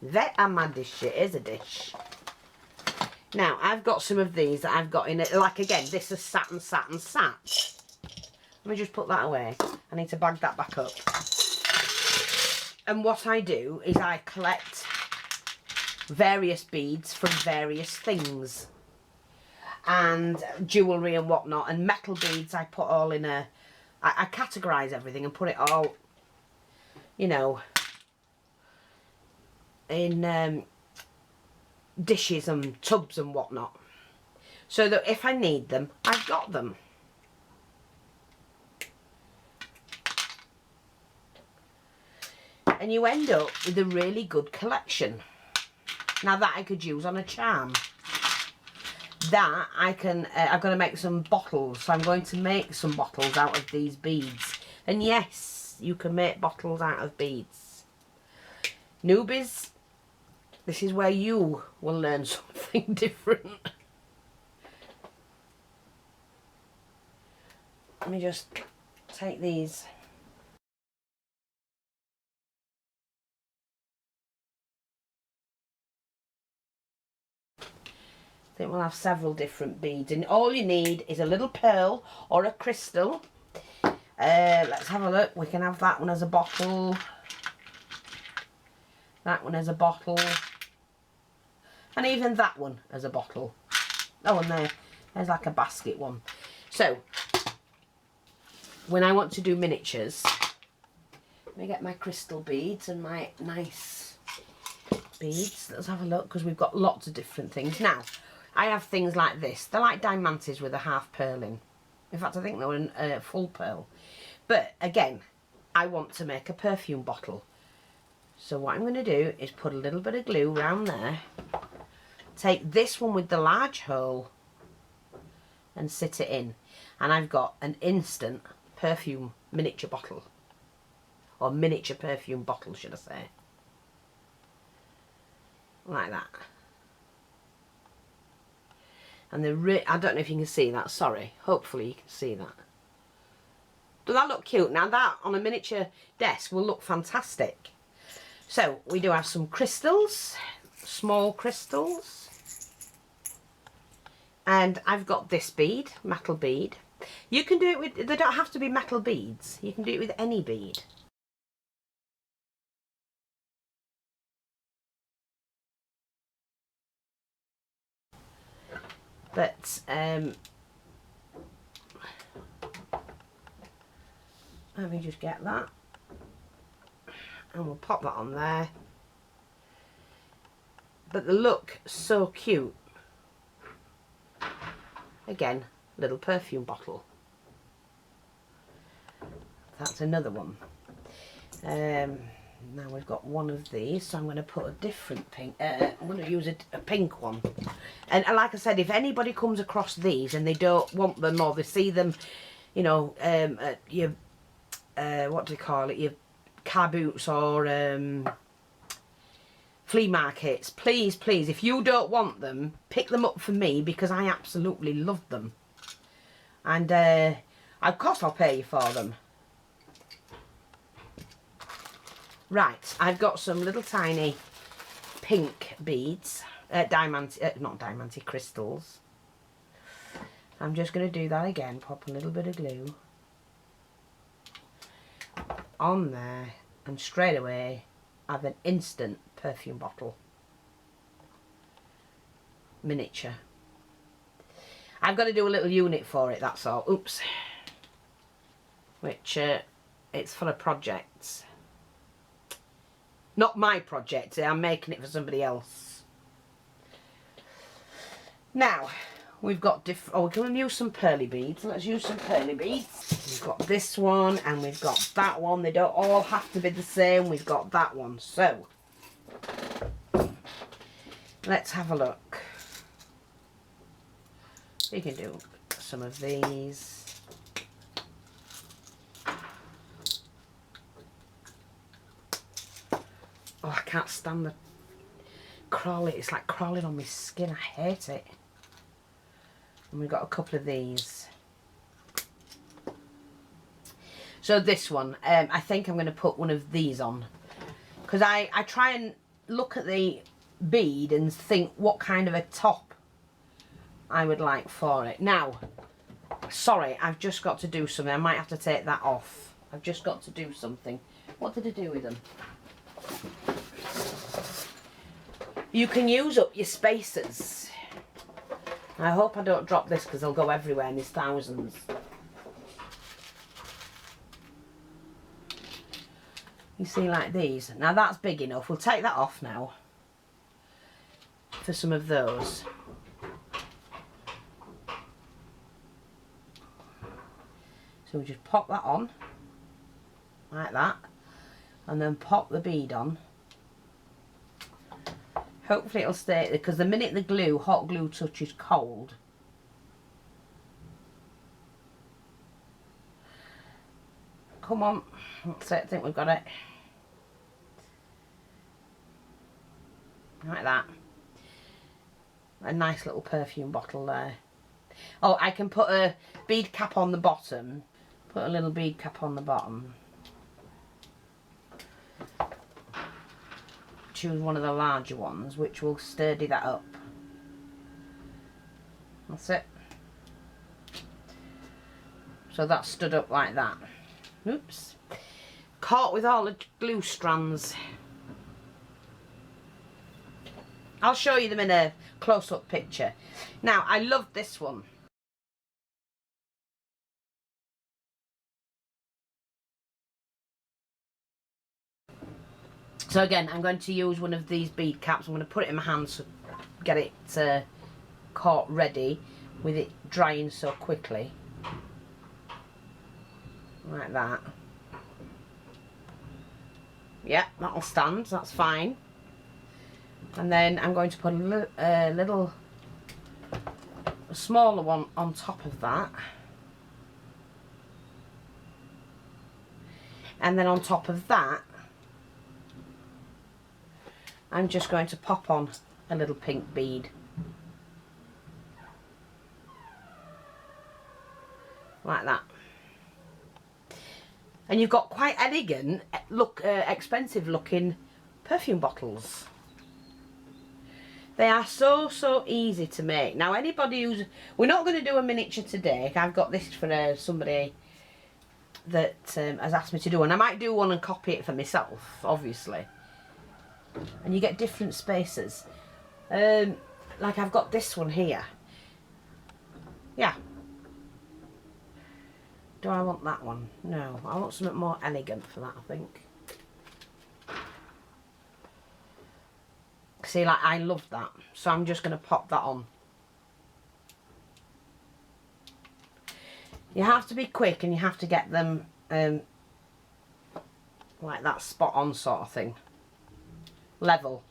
That are my dish. It is a dish. Now, I've got some of these that I've got in it. Like, again, this is sat. Let me just put that away. I need to bag that back up. And what I do is I collect various beads from various things. And jewellery and whatnot. And metal beads I put all in a... I categorise everything and put it all, you know, in dishes and tubs and whatnot. So that if I need them, I've got them. And you end up with a really good collection. Now that I could use on a charm. That I can, I've got to make some bottles. So I'm going to make some bottles out of these beads. And yes, you can make bottles out of beads. Newbies, this is where you will learn something different. Let me just take these. I think we'll have several different beads, and all you need is a little pearl or a crystal. Let's have a look. We can have that one as a bottle, that one as a bottle, and even that one as a bottle. Oh, and there's like a basket one. So when I want to do miniatures, let me get my crystal beads and my nice beads. Let's have a look, because we've got lots of different things. Now I have things like this. They're like diamantes with a half pearl in. In fact, I think they were a full pearl. But again, I want to make a perfume bottle. So what I'm going to do is put a little bit of glue around there. Take this one with the large hole and sit it in. And I've got an instant perfume miniature bottle. Or miniature perfume bottle, should I say. Like that. And I don't know if you can see that, sorry. Hopefully you can see that. Does that look cute? Now that on a miniature desk will look fantastic. So we do have some crystals, small crystals. And I've got this bead, metal bead. You can do it with, they don't have to be metal beads. You can do it with any bead. But let me just get that, and we'll pop that on there. But the look so cute. Again, little perfume bottle. That's another one. Now we've got one of these, so I'm going to put a different pink. I'm going to use a pink one. And like I said, if anybody comes across these and they don't want them, or they see them, you know, at your what do you call it, your car boots or flea markets, please, if you don't want them, pick them up for me, because I absolutely love them. And of course I'll pay you for them. Right, I've got some little tiny pink beads, not diamante, crystals. I'm just going to do that again, pop a little bit of glue on there, and straight away I have an instant perfume bottle. Miniature. I've got to do a little unit for it, that's all. Oops. Which, it's for a project. Not my project, I'm making it for somebody else. Now, we've got different, oh, we're going to use some pearly beads. Let's use some pearly beads. We've got this one and we've got that one. They don't all have to be the same. We've got that one. So, let's have a look. We can do some of these. Oh, I can't stand the crawling. It's like crawling on my skin. I hate it. And we've got a couple of these. So this one, I think I'm going to put one of these on. Because I try and look at the bead and think what kind of a top I would like for it. Now, sorry, I've just got to do something. I might have to take that off. I've just got to do something. What did I do with them? You can use up your spacers. I hope I don't drop this because they'll go everywhere and there's thousands. You see, like these. Now that's big enough. We'll take that off now for some of those. So we just pop that on like that and then pop the bead on. Hopefully it'll stay, because the minute the glue, hot glue touches cold, come on, that's it, I think we've got it. Like that. A nice little perfume bottle there. Oh, I can put a bead cap on the bottom. Put a little bead cap on the bottom. Choose one of the larger ones, which will sturdy that up. That's it. So that stood up like that. Oops. Caught with all the glue strands. I'll show you them in a close-up picture. Now, I love this one. So again, I'm going to use one of these bead caps. I'm going to put it in my hand to get it caught ready with it drying so quickly. Like that. Yeah, that'll stand, that's fine. And then I'm going to put a smaller one on top of that. And then on top of that, I'm just going to pop on a little pink bead. Like that. And you've got quite elegant, expensive looking perfume bottles. They are so easy to make. Now anybody who's, we're not going to do a miniature today. I've got this for somebody that has asked me to do one. I might do one and copy it for myself, obviously. And you get different spaces. Like I've got this one here. Yeah. Do I want that one? No, I want something more elegant for that, I think. See, like, I love that. So I'm just going to pop that on. You have to be quick and you have to get them like that, spot on sort of thing. Level.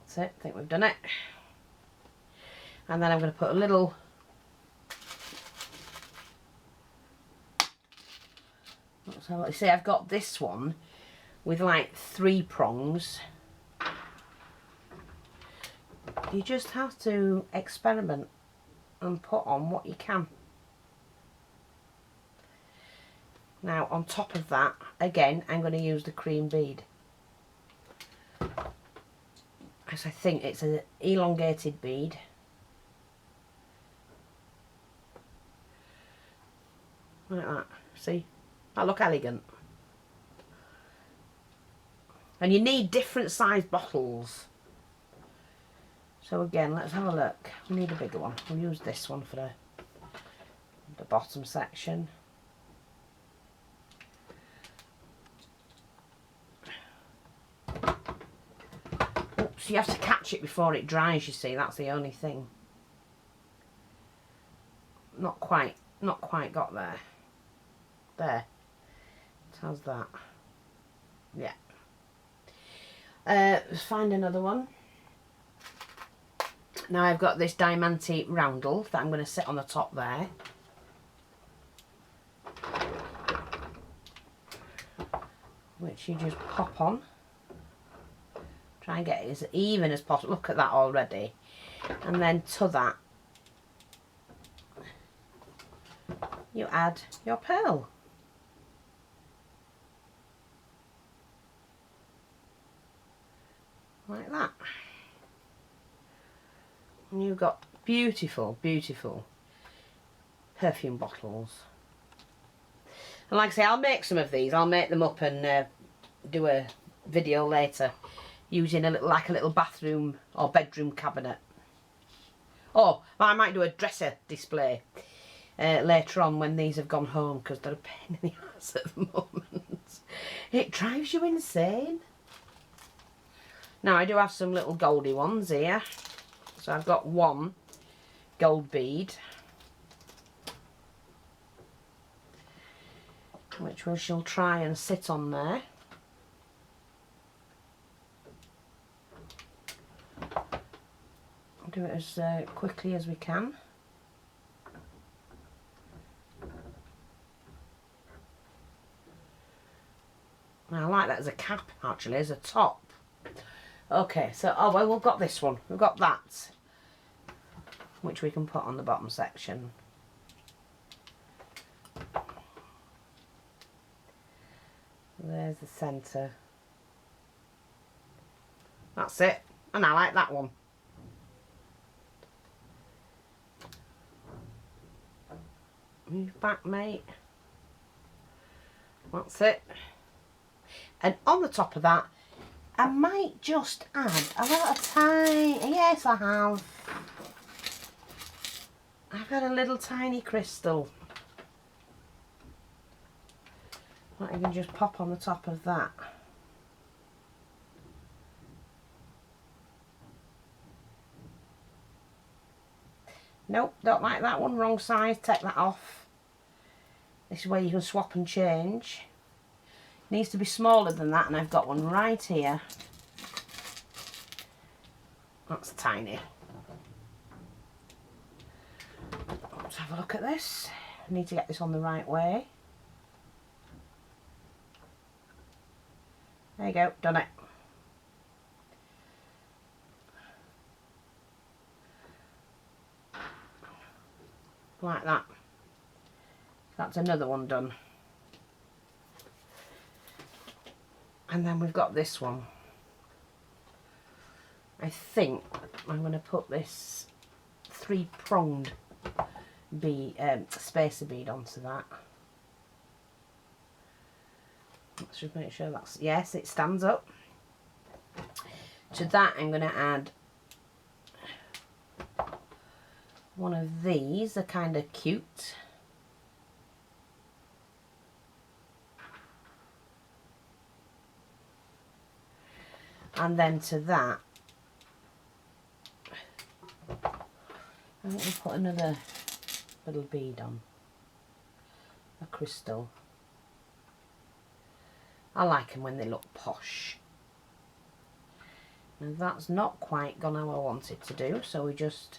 That's it, I think we've done it. And then I'm going to put a little so you see, I've got this one with like 3 prongs. You just have to experiment and put on what you can. Now on top of that, again, I'm going to use the cream bead, as I think it's an elongated bead. Like that. See? That look elegant. And you need different size bottles. So again, let's have a look. We need a bigger one. We'll use this one for the bottom section. Oops, you have to catch it before it dries, you see, that's the only thing. Not quite got there. There. How's that? Yeah. Let's find another one. Now I've got this diamante roundel that I'm going to sit on the top there. Which you just pop on. Try and get it as even as possible. Look at that already. And then to that, you add your pearl. like that. And you've got beautiful, beautiful perfume bottles. And like I say, I'll make some of these. I'll make them up and do a video later using a little bathroom or bedroom cabinet. Oh, I might do a dresser display later on when these have gone home, because they're a pain in the ass at the moment. It drives you insane. Now I do have some little goldy ones here. So I've got one gold bead, which we shall try and sit on there. I'll do it as quickly as we can. Now, I like that as a cap, actually, as a top. Okay, so, oh well, we've got this one. We've got that, which we can put on the bottom section. There's the centre. That's it. And I like that one. Move back, mate. That's it. And on the top of that, I might just add a little tiny, yes I have. I've got a little tiny crystal that I can just pop on the top of that. Nope, don't like that one, wrong size, take that off. This is where you can swap and change. It needs to be smaller than that, and I've got one right here. That's tiny. Let's have a look at this. I need to get this on the right way. There you go, done it. Like that. That's another one done. And then we've got this one. I think I'm going to put this 3-pronged bead, spacer bead onto that. Let's just make sure that's, yes, it stands up. To that I'm going to add one of these. They're kind of cute. And then to that, I'm going to put another little bead on, a crystal. I like them when they look posh. Now that's not quite gone how I want it to do, so we just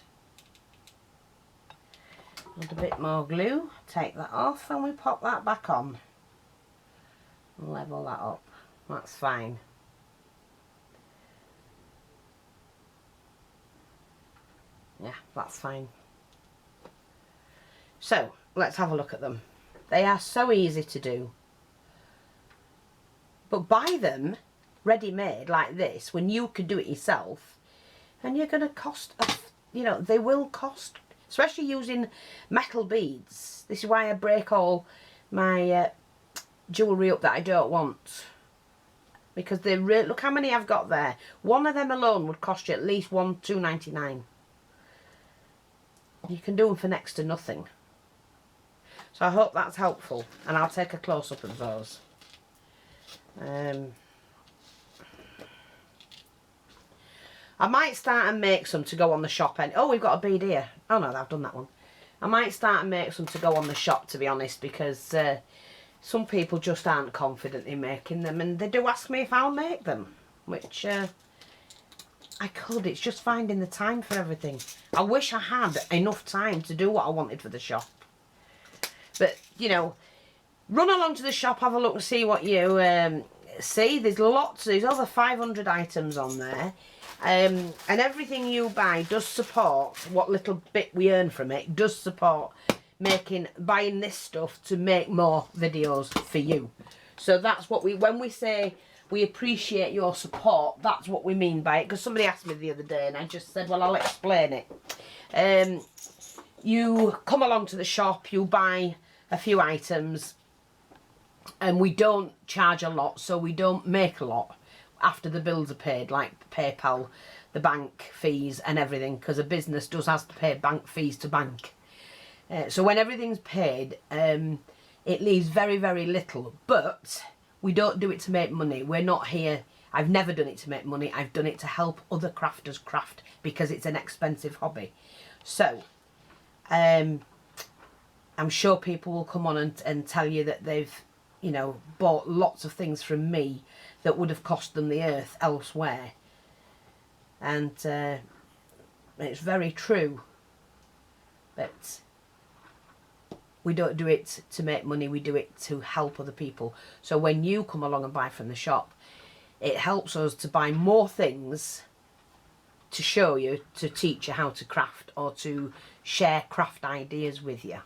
add a bit more glue, take that off, and we pop that back on. Level that up. That's fine. Yeah, that's fine. So, let's have a look at them. They are so easy to do. But buy them ready-made like this when you can do it yourself, and you're going to cost, you know, they will cost, especially using metal beads. This is why I break all my jewellery up that I don't want. Because they look how many I've got there. One of them alone would cost you at least $2.99. You can do them for next to nothing. So I hope that's helpful, and I'll take a close-up of those. I might start and make some to go on the shop. Oh, we've got a bead here. Oh no, I've done that one. I might start and make some to go on the shop, to be honest, because some people just aren't confident in making them, and they do ask me if I'll make them, which I could. It's just finding the time for everything. I wish I had enough time to do what I wanted for the shop. But, you know, run along to the shop, have a look and see what you see. There's lots, there's over 500 items on there. And everything you buy does support, what little bit we earn from it, does support buying this stuff to make more videos for you. So that's what when we say we appreciate your support. That's what we mean by it, because somebody asked me the other day and I just said, well, I'll explain it. You come along to the shop, you buy a few items, and we don't charge a lot, so we don't make a lot after the bills are paid, like PayPal, the bank fees and everything, because a business does have to pay bank fees to bank. So when everything's paid, it leaves very, very little, but we don't do it to make money. We're not here. I've never done it to make money. I've done it to help other crafters craft, because it's an expensive hobby. So I'm sure people will come on and tell you that they've, you know, bought lots of things from me that would have cost them the earth elsewhere. And it's very true. But we don't do it to make money, we do it to help other people. So when you come along and buy from the shop, it helps us to buy more things to show you, to teach you how to craft, or to share craft ideas with you.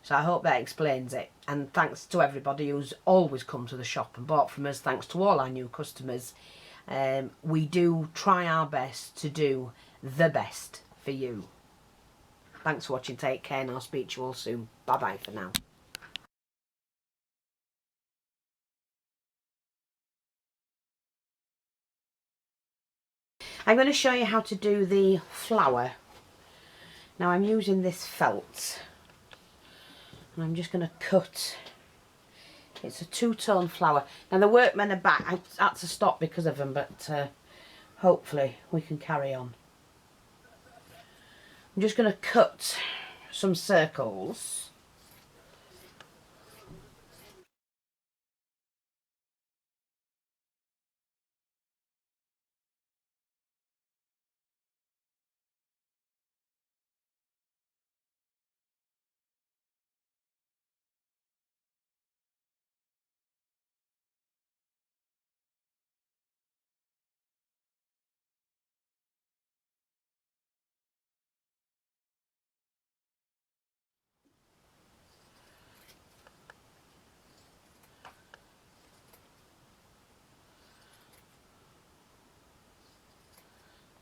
So I hope that explains it. And thanks to everybody who's always come to the shop and bought from us. Thanks to all our new customers. We do try our best to do the best for you. Thanks for watching. Take care, and I'll speak to you all soon. Bye bye for now. I'm going to show you how to do the flower. Now I'm using this felt, and I'm just going to cut. It's a two-tone flower. Now the workmen are back. I had to stop because of them, but hopefully we can carry on. I'm just going to cut some circles.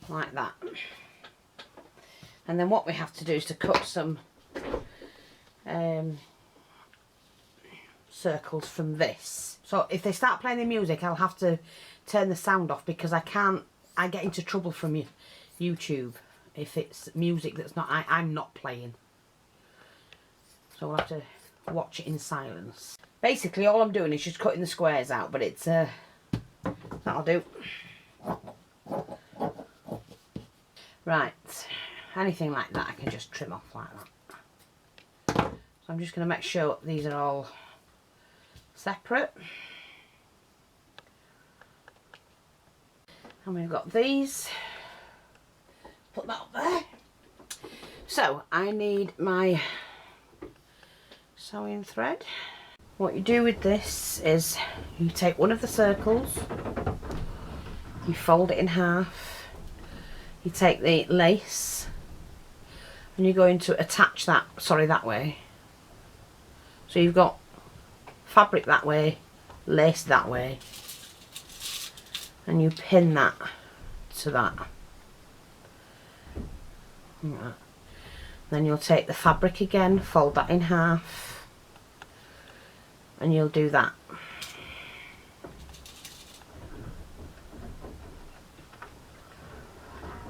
Like that. And then what we have to do is to cut some circles from this. So if they start playing the music, I'll have to turn the sound off, because I get into trouble from YouTube if it's music that's not, I'm not playing. So we'll have to watch it in silence. Basically all I'm doing is just cutting the squares out, but it's that'll do. Right, anything like that I can just trim off like that. So I'm just going to make sure these are all separate. And we've got these. Put that up there. So I need my sewing thread. What you do with this is you take one of the circles, you fold it in half. You take the lace and you're going to attach that, that way. So you've got fabric that way, lace that way, and you pin that to that. Right. Then you'll take the fabric again, fold that in half, and you'll do that.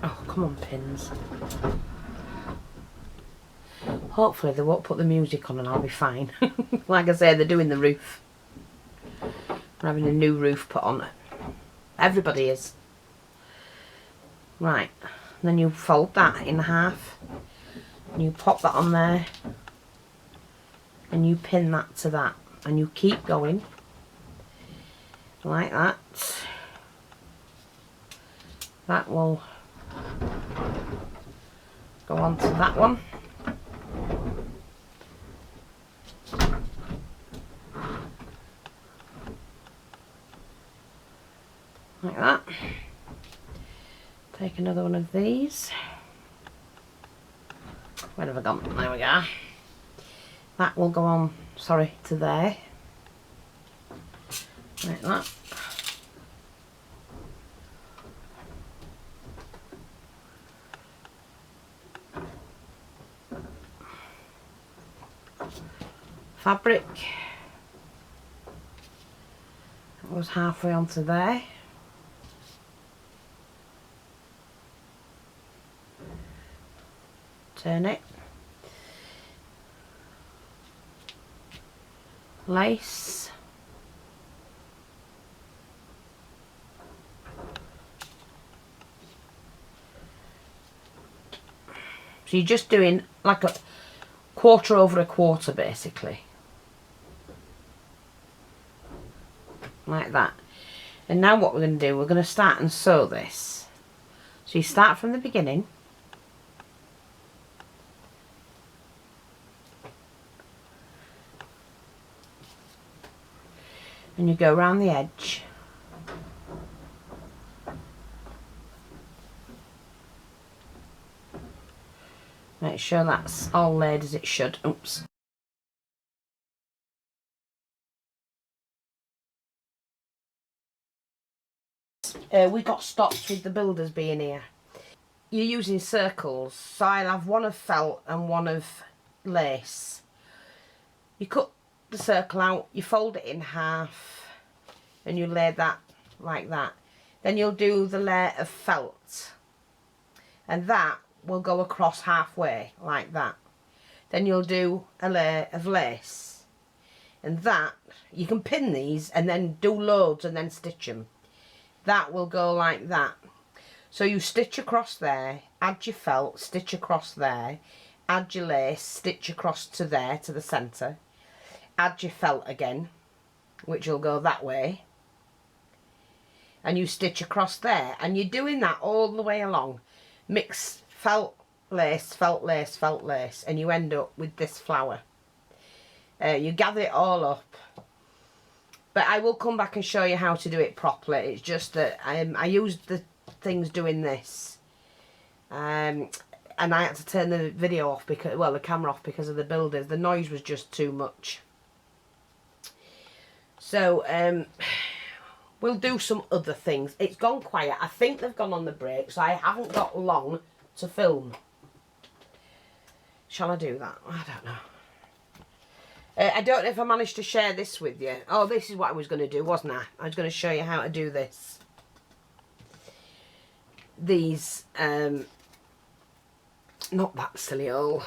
Oh, come on, pins. Hopefully they won't put the music on and I'll be fine. Like I say, they're doing the roof. We're having a new roof put on. Everybody is. Right. Then you fold that in half. And you pop that on there. And you pin that to that. And you keep going. Like that. That will go on to that one. Like that. Take another one of these. Where have I gone? There we go. That will go on, to there. like that. Fabric. That was halfway onto there. Turn it. Lace. So you're just doing like a quarter over a quarter basically. Like that. And now what we're going to do, we're going to start and sew this. So you start from the beginning. And you go around the edge. Make sure that's all laid as it should. Oops. We got stopped with the builders being here. You're using circles, so I'll have one of felt and one of lace. You cut the circle out, you fold it in half, and you lay that like that. Then you'll do the layer of felt, and that will go across halfway like that. Then you'll do a layer of lace, and that, you can pin these and then do loads and then stitch them. That will go like that. So you stitch across there, add your felt, stitch across there, add your lace, stitch across to there, to the centre, add your felt again, which will go that way, and you stitch across there, and you're doing that all the way along. Mix felt, lace, felt, lace, felt, lace, and you end up with this flower. You gather it all up. But I will come back and show you how to do it properly. It's just that I used the things doing this. And I had to turn the video off because, well, the camera off because of the builders. The noise was just too much. So, we'll do some other things. It's gone quiet. I think they've gone on the break, so I haven't got long to film. Shall I do that? I don't know. I don't know if I managed to share this with you. Oh, this is what I was going to do, wasn't I? I was going to show you how to do this. These, not that silly old.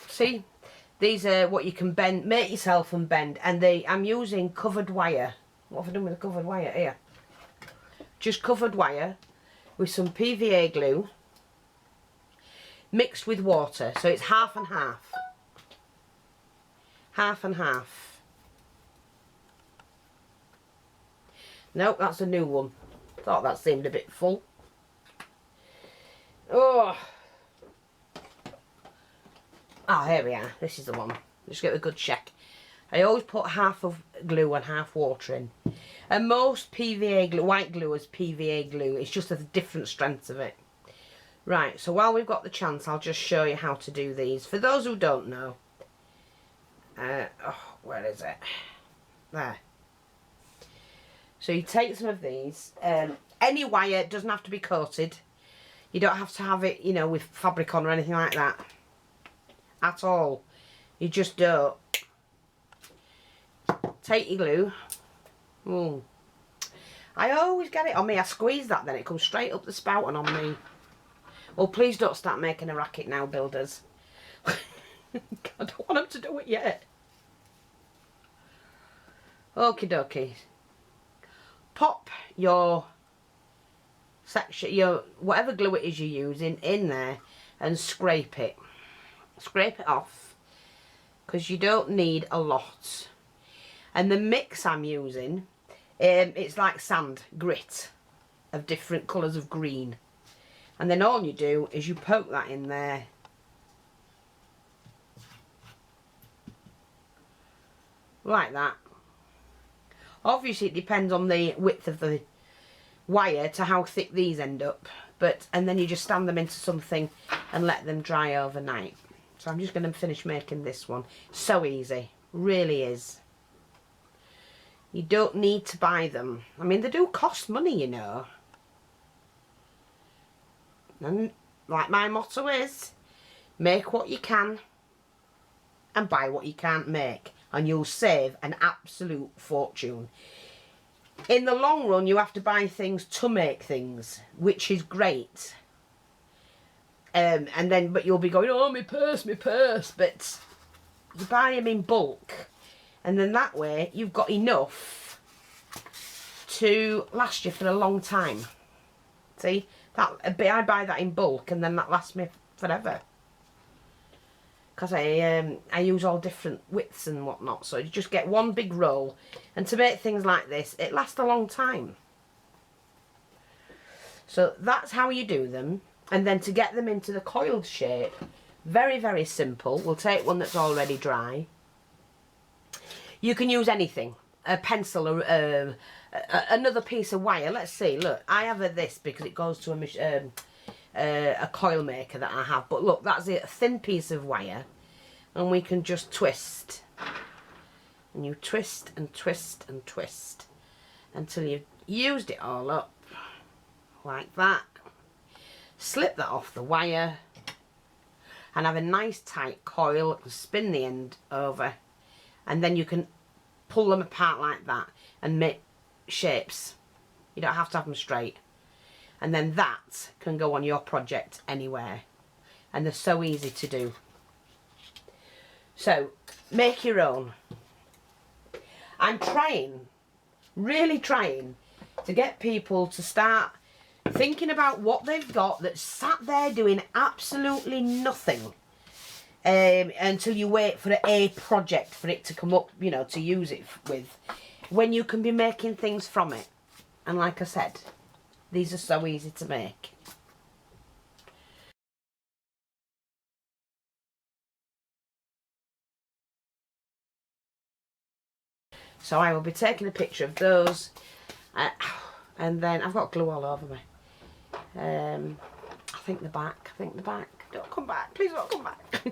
See? These are what you can bend, make yourself and bend. And I'm using covered wire. What have I done with the covered wire? Here. Just covered wire with some PVA glue. Mixed with water, so it's half and half. Half and half. Nope, that's a new one. Thought that seemed a bit full. Oh. Ah, here we are. This is the one. Just get a good check. I always put half of glue and half water in. And most PVA glue, white glue is PVA glue. It's just a different strength of it. Right, so while we've got the chance, I'll just show you how to do these. For those who don't know, oh, where is it? There. So you take some of these. Any wire doesn't have to be coated. You don't have to have it, you know, with fabric on or anything like that. At all. You just don't. Take your glue. Ooh. I always get it on me. I squeeze that, then it comes straight up the spout and on me. Well, please don't start making a racket now, builders. I don't want them to do it yet. Okie dokie. Pop your section, your whatever glue it is you're using, in there and scrape it. Scrape it off because you don't need a lot. And the mix I'm using, it's like sand, grit of different colours of green. And then all you do is you poke that in there. Like that. Obviously it depends on the width of the wire to how thick these end up. And then you just stand them into something and let them dry overnight. So I'm just going to finish making this one. So easy. Really is. You don't need to buy them. I mean, they do cost money, you know. And like my motto is, make what you can and buy what you can't make, and you'll save an absolute fortune. In the long run, you have to buy things to make things, which is great. But you'll be going, oh, my purse, but you buy them in bulk, and then that way you've got enough to last you for a long time. See, that I buy that in bulk, and then that lasts me forever. Because I use all different widths and whatnot, so you just get one big roll, and to make things like this, it lasts a long time. So that's how you do them. And then to get them into the coiled shape, very, very simple. We'll take one that's already dry. You can use anything, a pencil or another piece of wire. Let's see, look, I have this because it goes to a coil maker that I have. But look, that's it, a thin piece of wire, and we can just twist. And you twist and twist and twist until you've used it all up, like that. Slip that off the wire and have a nice tight coil and spin the end over, and then you can pull them apart like that and make shapes. You don't have to have them straight, and then that can go on your project anywhere, and they're so easy to do. So make your own. I'm trying, really trying, to get people to start thinking about what they've got that's sat there doing absolutely nothing until you wait for a project for it to come up, you know, to use it with, when you can be making things from it. And like I said, these are so easy to make. So I will be taking a picture of those, and then I've got glue all over me. I think the back. Don't come back. Please don't come back.